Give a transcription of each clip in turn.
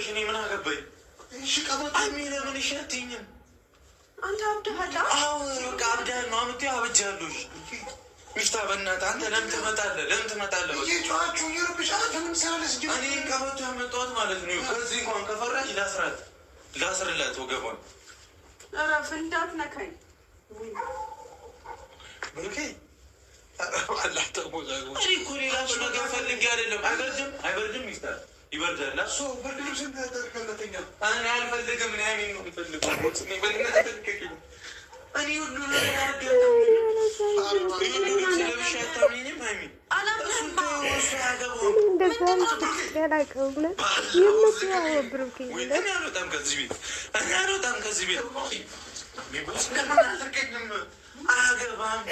ታገባሽ? እኔ ምን አገባኝ? እሺ ቀበጥ አሚና ምን ይሻትኝም አንተ አብደሃል። አዎ በቃ አብደሃል ነው። አምጥቶ አበጃለሁ። ሚስታ በእናትህ አንተ ለምን ትመጣለህ? ለምን ትመጣለህ? እየጮኻችሁ እየረብሻችሁ ለምን ሰራለስ? እኔ ቀበቶ ያመጣሁት ማለት ነው። ከዚህ እንኳን ከፈራሽ ላስርላት ወገቧን። እረፍ እንዳትነካኝ ብሩኬ። አላህ ተሞዛጉ። እኔ እኮ ሌላ ነገር ፈልጌ አይደለም። አይበርድም ሚስታ ይበርዳል። እሱ ብርድ ልብስ እንዳደረገለተኛ እኔ አልፈልግም። እኔ ያኔ ነው የምፈልገው። እኔ በእናትህ ተልከኝ። እኔ ሁሉ ነገር አደረገው። ለብሻ ታምኝም ሃይሚ አላምንም። እሱ ያገባው እኔ አልወጣም ከዚህ ቤት። እኔ አልወጣም ከዚህ ቤት። ሚቦስ ከማን አልተገኝም። አያገባም።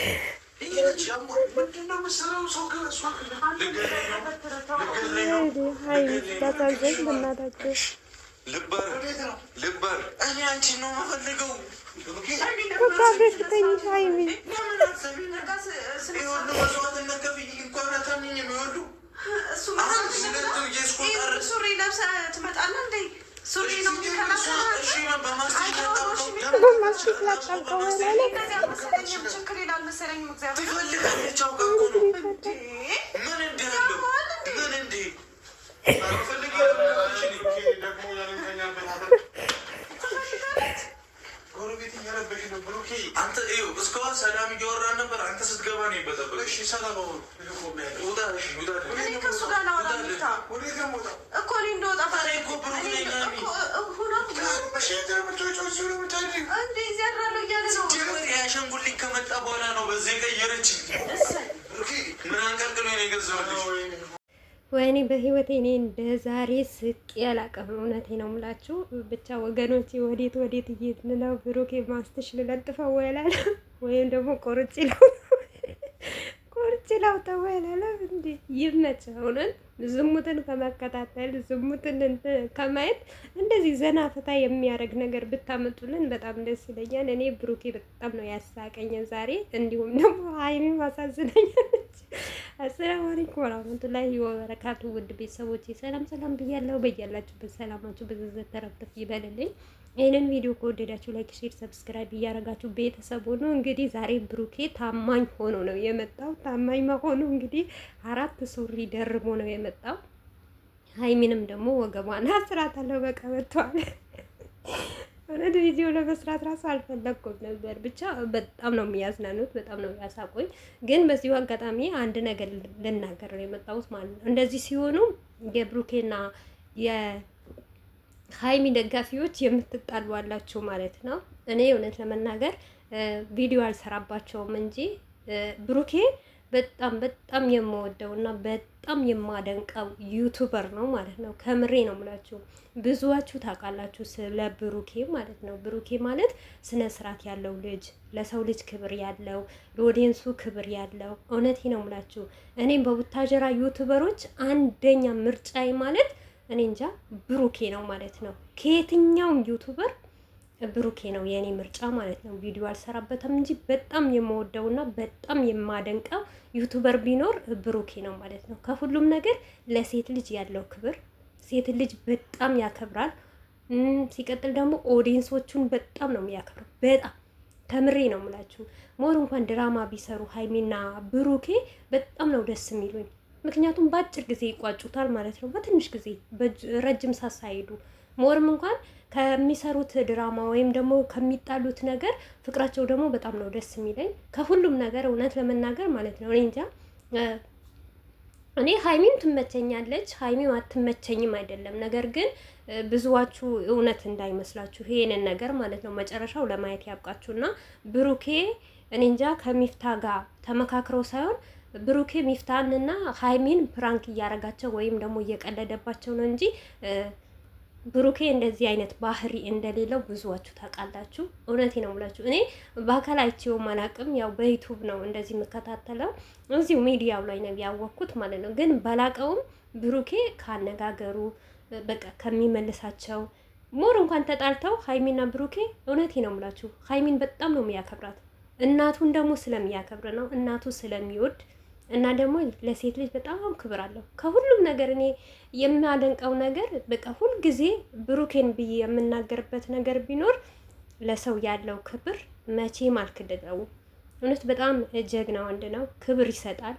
ምንድነው መሰለው ሰው ከእሷ ልበር እኔ አንቺን ነው የምፈልገው። ሱሪ ለብሰህ ትመጣለህ እንዴ? ሱሪ ነው ችግር ይላል መሰለኝ። አንተ እስካሁን ሰላም እያወራን ነበር። አንተ ስትገባ ነው የበጠበጠው። እሺ ሰላም ነው ከእሱ ጋር ላወራ እኮ እኔ እንደወጣ እንደዚህ ያድራለሁ እያለ ነው። ያሸንጉሊት ከመጣ በኋላ ነው በዚህ የቀየረች። ምን አንቀልቅሎ ነው የገዛሁልሽ? ወይኔ በህይወቴ እኔ እንደ ዛሬ ስቄ አላውቅም። እውነቴ ነው የምላችሁ። ብቻ ወገኖቼ ወዴት እየሄድን ነው? ብሩኬ ማስትሽ ልለጥፈው ወላለ ወይም ደግሞ ቆርጬ ላውጣው ወላለ እንዴ? ይመችህ። እውነት ዝሙትን ከመከታተል ዝሙትን ከማየት እንደዚህ ዘና ፈታ የሚያደርግ ነገር ብታመጡልን በጣም ደስ ይለኛል። እኔ ብሩኬ በጣም ነው ያሳቀኝ ዛሬ። እንዲሁም ደግሞ ሃይሚ ማሳዝነኛለች። አሰላሙ አለይኩም ወራህመቱላሂ ወበረካቱ። ውድ ቤተሰቦቼ ሰላም ብያለሁ። በያላችሁበት ሰላማችሁ በዘዘት ተረፍተፍ ይበልልኝ። ይህንን ቪዲዮ ከወደዳችሁ ላይክ፣ ሼር፣ ሰብስክራይብ እያደረጋችሁ ቤተሰብ ሆኖ እንግዲህ ዛሬ ብሩኬ ታማኝ ሆኖ ነው የመጣው። ታማኝ መሆኑ እንግዲህ 4 ሱሪ ደርቦ ነው የመጣው። ሃይሚንም ደግሞ ወገቧን አስራታለሁ በቃ ወጥቷል። ወደ ቪዲዮ ለመስራት ራሱ አልፈለኩም ነበር። ብቻ በጣም ነው የሚያዝናኑት፣ በጣም ነው ያሳቆኝ። ግን በዚሁ አጋጣሚ አንድ ነገር ልናገር ነው የመጣሁት ማለት ነው። እንደዚህ ሲሆኑ የብሩኬና የሃይሚ ደጋፊዎች የምትጣሉ አላችሁ ማለት ነው። እኔ እውነት ለመናገር ቪዲዮ አልሰራባቸውም እንጂ ብሩኬ በጣም የምወደው እና በጣም የማደንቀው ዩቱበር ነው ማለት ነው። ከምሬ ነው የምላችሁ። ብዙዋችሁ ታውቃላችሁ ስለ ብሩኬ ማለት ነው። ብሩኬ ማለት ስነ ስርዓት ያለው ልጅ፣ ለሰው ልጅ ክብር ያለው፣ ለኦዲየንሱ ክብር ያለው። እውነቴ ነው የምላችሁ። እኔም በቡታጀራ ዩቱበሮች አንደኛ ምርጫዬ ማለት እኔ እንጃ ብሩኬ ነው ማለት ነው። ከየትኛውም ዩቱበር ብሩኬ ነው የኔ ምርጫ ማለት ነው። ቪዲዮ አልሰራበትም እንጂ በጣም የምወደውና በጣም የማደንቀው ዩቱበር ቢኖር ብሩኬ ነው ማለት ነው። ከሁሉም ነገር ለሴት ልጅ ያለው ክብር፣ ሴት ልጅ በጣም ያከብራል። ሲቀጥል ደግሞ ኦዲየንሶቹን በጣም ነው የሚያከብረው። በጣም ከምሬ ነው የምላችሁ። ሞር እንኳን ድራማ ቢሰሩ ሃይሚና ብሩኬ በጣም ነው ደስ የሚሉኝ። ምክንያቱም በአጭር ጊዜ ይቋጩታል ማለት ነው። በትንሽ ጊዜ ረጅም ሳሳይዱ ሞርም እንኳን ከሚሰሩት ድራማ ወይም ደግሞ ከሚጣሉት ነገር ፍቅራቸው ደግሞ በጣም ነው ደስ የሚለኝ ከሁሉም ነገር እውነት ለመናገር ማለት ነው። እኔ እንጃ እኔ ሃይሚም ትመቸኛለች፣ ሃይሚም አትመቸኝም አይደለም። ነገር ግን ብዙዋችሁ እውነት እንዳይመስላችሁ ይሄንን ነገር ማለት ነው መጨረሻው ለማየት ያብቃችሁና ብሩኬ እኔ እንጃ ከሚፍታ ጋር ተመካክረው ሳይሆን ብሩኬ ሚፍታንና ሃይሚን ፕራንክ እያረጋቸው ወይም ደግሞ እየቀለደባቸው ነው እንጂ ብሩኬ እንደዚህ አይነት ባህሪ እንደሌለው ብዙዋችሁ ታውቃላችሁ። እውነቴ ነው ብላችሁ እኔ በአካል አይቼውም አላውቅም። ያው በዩቲዩብ ነው እንደዚህ የምከታተለው፣ እዚሁ ሚዲያው ላይ ነው ያወቅኩት ማለት ነው። ግን ባላቀውም ብሩኬ ካነጋገሩ በቃ ከሚመልሳቸው ሞር እንኳን ተጣልተው ሃይሚና ብሩኬ እውነቴ ነው ብላችሁ ሃይሚን በጣም ነው የሚያከብራት። እናቱን ደግሞ ስለሚያከብር ነው፣ እናቱ ስለሚወድ እና ደግሞ ለሴት ልጅ በጣም ክብር አለው። ከሁሉም ነገር እኔ የሚያደንቀው ነገር በቃ ሁልጊዜ ብሩኬን ብዬ የምናገርበት ነገር ቢኖር ለሰው ያለው ክብር መቼም አልክደውም። እውነት በጣም ጀግና ወንድ ነው፣ ክብር ይሰጣል።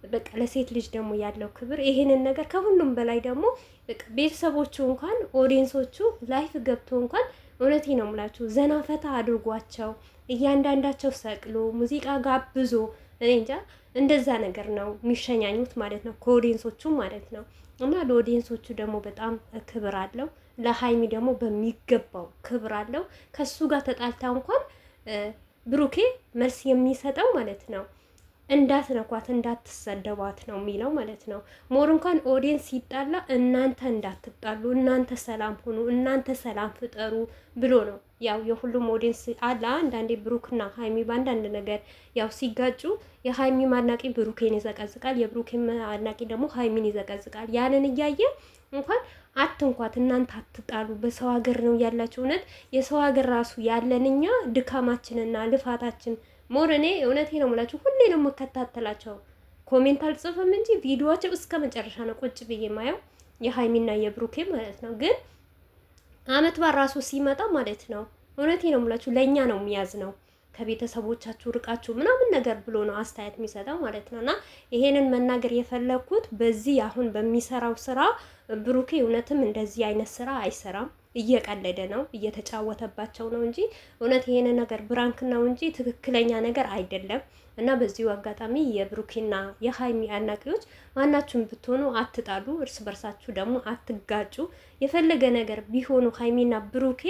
በቃ ለሴት ልጅ ደግሞ ያለው ክብር ይሄንን ነገር ከሁሉም በላይ ደግሞ በቃ ቤተሰቦቹ እንኳን ኦዲየንሶቹ ላይፍ ገብቶ እንኳን እውነቴ ነው የምላችሁ ዘና ፈታ አድርጓቸው እያንዳንዳቸው ሰቅሎ ሙዚቃ ጋብዞ እኔ እንጃ እንደዛ ነገር ነው የሚሸኛኙት ማለት ነው፣ ከኦዲየንሶቹ ማለት ነው። እና ለኦዲየንሶቹ ደግሞ በጣም ክብር አለው። ለሀይሚ ደግሞ በሚገባው ክብር አለው። ከሱ ጋር ተጣልታ እንኳን ብሩኬ መልስ የሚሰጠው ማለት ነው እንዳትነኳት እንዳትሰደቧት ነው የሚለው ማለት ነው። ሞር እንኳን ኦዲየንስ ሲጣላ እናንተ እንዳትጣሉ፣ እናንተ ሰላም ሁኑ፣ እናንተ ሰላም ፍጠሩ ብሎ ነው። ያው የሁሉም ኦዲየንስ አለ። አንዳንዴ ብሩክና ሀይሚ በአንዳንድ ነገር ያው ሲጋጩ የሀይሚ አድናቂ ብሩኬን ይዘቀዝቃል፣ የብሩኬን አድናቂ ደግሞ ሀይሚን ይዘቀዝቃል። ያንን እያየ እንኳን አትንኳት፣ እናንተ አትጣሉ፣ በሰው ሀገር ነው ያላችሁ። እውነት የሰው ሀገር ራሱ ያለን እኛ ድካማችንና ልፋታችን ሞር እኔ እውነቴ ነው የምላችሁ ሁሌ ነው የምከታተላቸው። ኮሜንት አልጽፍም እንጂ ቪዲዮዋቸው እስከ መጨረሻ ነው ቁጭ ብዬ ማየው የሀይሚና የብሩኬ ማለት ነው። ግን አመት በዓል ራሱ ሲመጣ ማለት ነው እውነቴ ነው የምላችሁ ለእኛ ነው የሚያዝ ነው ከቤተሰቦቻችሁ ርቃችሁ ምናምን ነገር ብሎ ነው አስተያየት የሚሰጠው ማለት ነው። እና ይሄንን መናገር የፈለግኩት በዚህ አሁን በሚሰራው ስራ ብሩኬ እውነትም እንደዚህ አይነት ስራ አይሰራም። እየቀለደ ነው፣ እየተጫወተባቸው ነው እንጂ እውነት ይሄን ነገር ብራንክ ነው እንጂ ትክክለኛ ነገር አይደለም። እና በዚሁ አጋጣሚ የብሩኬና የሀይሚ አድናቂዎች ማናችሁም ብትሆኑ አትጣሉ፣ እርስ በርሳችሁ ደግሞ አትጋጩ። የፈለገ ነገር ቢሆኑ ሀይሚና ብሩኬ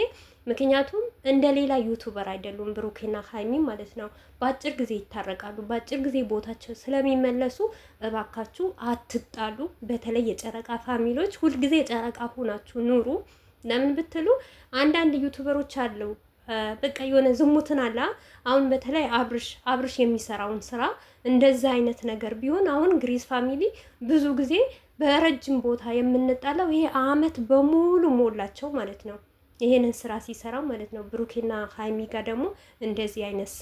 ምክንያቱም እንደ ሌላ ዩቱበር አይደሉም ብሩኬና ሀይሚ ማለት ነው። በአጭር ጊዜ ይታረቃሉ፣ በአጭር ጊዜ ቦታቸው ስለሚመለሱ እባካችሁ አትጣሉ። በተለይ የጨረቃ ፋሚሊዎች ሁልጊዜ የጨረቃ ሆናችሁ ኑሩ። ለምን ብትሉ አንዳንድ ዩቱበሮች አሉ በቃ የሆነ ዝሙትን አላ አሁን በተለይ አብርሽ የሚሰራውን ስራ እንደዛ አይነት ነገር ቢሆን አሁን ግሬስ ፋሚሊ ብዙ ጊዜ በረጅም ቦታ የምንጣላው ይሄ አመት በሙሉ ሞላቸው ማለት ነው ይሄንን ስራ ሲሰራ ማለት ነው። ብሩኬና ሀይሚ ጋር ደግሞ እንደዚህ አይነት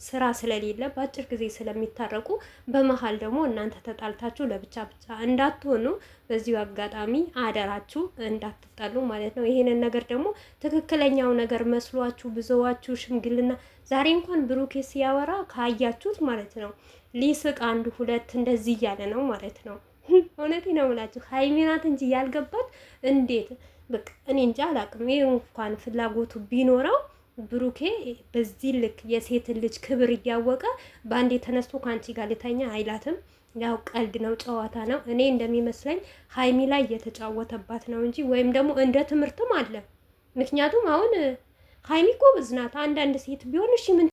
ስራ ስለሌለ በአጭር ጊዜ ስለሚታረቁ በመሀል ደግሞ እናንተ ተጣልታችሁ ለብቻ ብቻ እንዳትሆኑ በዚሁ አጋጣሚ አደራችሁ እንዳትጣሉ ማለት ነው። ይሄንን ነገር ደግሞ ትክክለኛው ነገር መስሏችሁ ብዙዋችሁ ሽምግልና ዛሬ እንኳን ብሩኬ ሲያወራ ካያችሁት ማለት ነው ሊስቅ አንድ ሁለት እንደዚህ እያለ ነው ማለት ነው። እውነቴ ነው የምላችሁ ሀይሚ ናት እንጂ ያልገባት እንዴት በቃ እኔ እንጃ አላቅም። ይሄ እንኳን ፍላጎቱ ቢኖረው ብሩኬ በዚህ ልክ የሴትን ልጅ ክብር እያወቀ በአንዴ ተነስቶ ከአንቺ ጋር ልተኛ አይላትም። ያው ቀልድ ነው፣ ጨዋታ ነው። እኔ እንደሚመስለኝ ሀይሚ ላይ እየተጫወተባት ነው እንጂ ወይም ደግሞ እንደ ትምህርትም አለ። ምክንያቱም አሁን ሀይሚ ጎበዝ ናት። አንዳንድ ሴት ቢሆን እሺ ምን